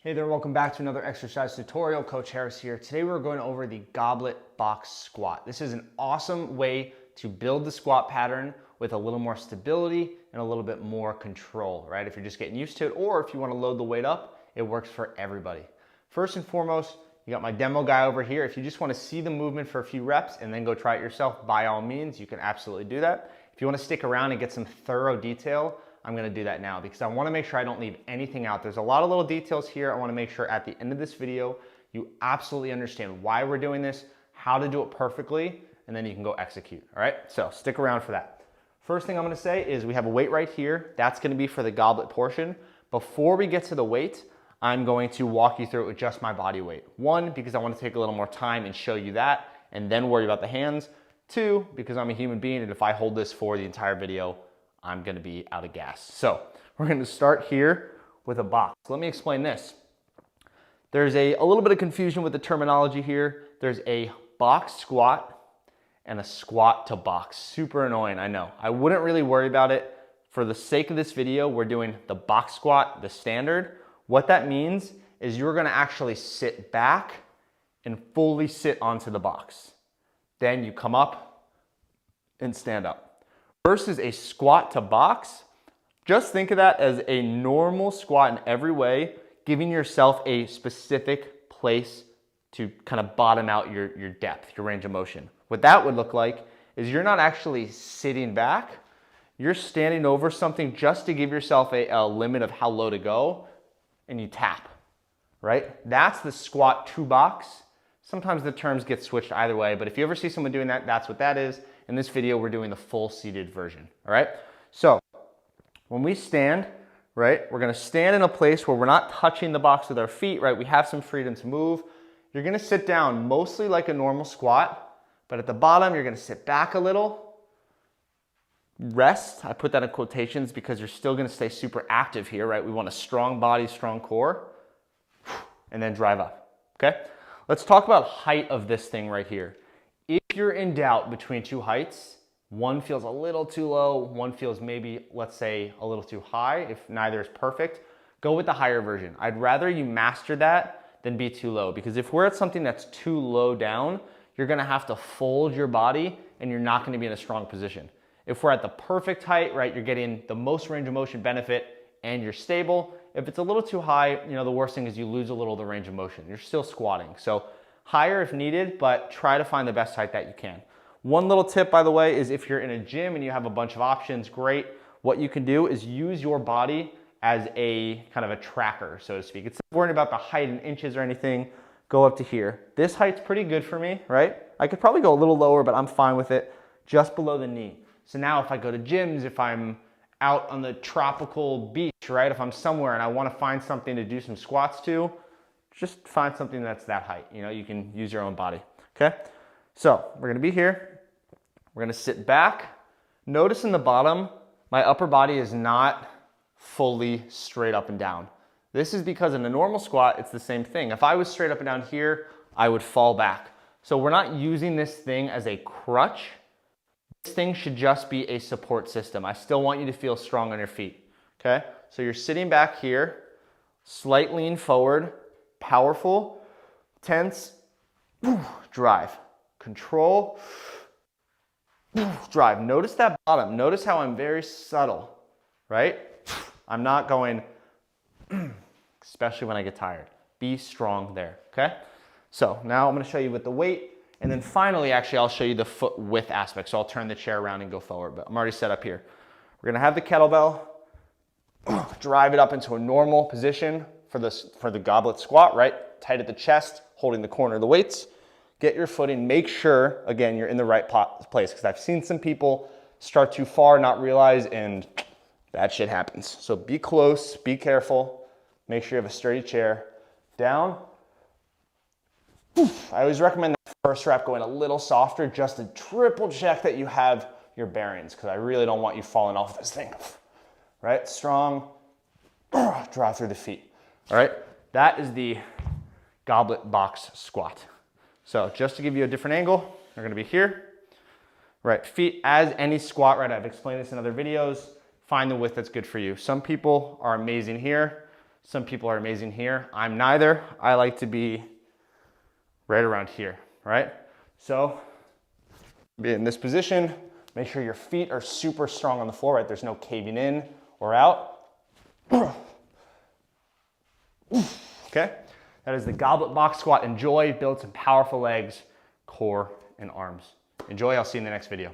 Hey there, welcome back to another exercise tutorial. Coach Harris here. Today we're going over the goblet box squat. This is an awesome way to build the squat pattern with a little more stability and a little bit more control, right? If you're just getting used to it, or if you want to load the weight up, it works for everybody. First and foremost, you got my demo guy over here. If you just want to see the movement for a few reps and then go try it yourself, by all means, you can absolutely do that. If you want to stick around and get some thorough detail, I'm gonna do that now because I wanna make sure I don't leave anything out. There's a lot of little details here. I wanna make sure at the end of this video, you absolutely understand why we're doing this, how to do it perfectly, and then you can go execute, all right? So stick around for that. First thing I'm gonna say is we have a weight right here. That's gonna be for the goblet portion. Before we get to the weight, I'm going to walk you through it with just my body weight. One, because I wanna take a little more time and show you that, and then worry about the hands. Two, because I'm a human being, and if I hold this for the entire video, I'm gonna be out of gas. So we're gonna start here with a box. Let me explain this. There's a little bit of confusion with the terminology here. There's a box squat and a squat to box. Super annoying, I know. I wouldn't really worry about it. For the sake of this video, we're doing the box squat, the standard. What that means is you're gonna actually sit back and fully sit onto the box. Then you come up and stand up. Versus a squat to box, just think of that as a normal squat in every way, giving yourself a specific place to kind of bottom out your depth, your range of motion. What that would look like is you're not actually sitting back, you're standing over something just to give yourself a limit of how low to go, and you tap, right? That's the squat to box. Sometimes the terms get switched either way, but if you ever see someone doing that, that's what that is. In this video, we're doing the full seated version, all right? So when we stand, right, we're gonna stand in a place where we're not touching the box with our feet, right? We have some freedom to move. You're gonna sit down mostly like a normal squat, but at the bottom, you're gonna sit back a little, rest. I put that in quotations because you're still gonna stay super active here, right? We want a strong body, strong core, and then drive up, okay? Let's talk about height of this thing right here. If you're in doubt between two heights, one feels a little too low, one feels maybe, let's say, a little too high, if neither is perfect, go with the higher version. I'd rather you master that than be too low, because if we're at something that's too low down, you're gonna have to fold your body and you're not gonna be in a strong position. If we're at the perfect height, right, you're getting the most range of motion benefit and you're stable. If it's a little too high, the worst thing is you lose a little of the range of motion. You're still squatting. So higher if needed, but try to find the best height that you can. One little tip, by the way, is if you're in a gym and you have a bunch of options, great. What you can do is use your body as a kind of a tracker, so to speak. Instead of worrying about the height in inches or anything, go up to here. This height's pretty good for me, right? I could probably go a little lower, but I'm fine with it, just below the knee. So now if I go to gyms, if I'm out on the tropical beach, right? If I'm somewhere and I want to find something to do some squats to, just find something that's that height. You can use your own body, okay? So we're gonna be here. We're gonna sit back. Notice in the bottom, my upper body is not fully straight up and down. This is because in a normal squat, it's the same thing. If I was straight up and down here, I would fall back. So we're not using this thing as a crutch. This thing should just be a support system. I still want you to feel strong on your feet, okay? So you're sitting back here, slight lean forward, powerful, tense, drive, control, drive. Notice that bottom. Notice how I'm very subtle, right? I'm not going, especially when I get tired. Be strong there, okay? So now I'm gonna show you with the weight, and then finally, actually, I'll show you the foot width aspect. So I'll turn the chair around and go forward, but I'm already set up here. We're gonna have the kettlebell, drive it up into a normal position for the goblet squat, right? Tight at the chest, holding the corner of the weights. Get your footing, make sure, again, you're in the right place, because I've seen some people start too far, not realize, and bad shit happens. So be close, be careful, make sure you have a sturdy chair. Down. I always recommend that first rep going a little softer, just to triple check that you have your bearings, because I really don't want you falling off this thing. Right? Strong, draw through the feet. All right? That is the goblet box squat. So just to give you a different angle, you're gonna be here. Right, feet as any squat, right? I've explained this in other videos. Find the width that's good for you. Some people are amazing here. Some people are amazing here. I'm neither. I like to be right around here, right? So be in this position. Make sure your feet are super strong on the floor, right? There's no caving in or out. Okay? That is the goblet box squat. Enjoy, build some powerful legs, core, and arms. Enjoy, I'll see you in the next video.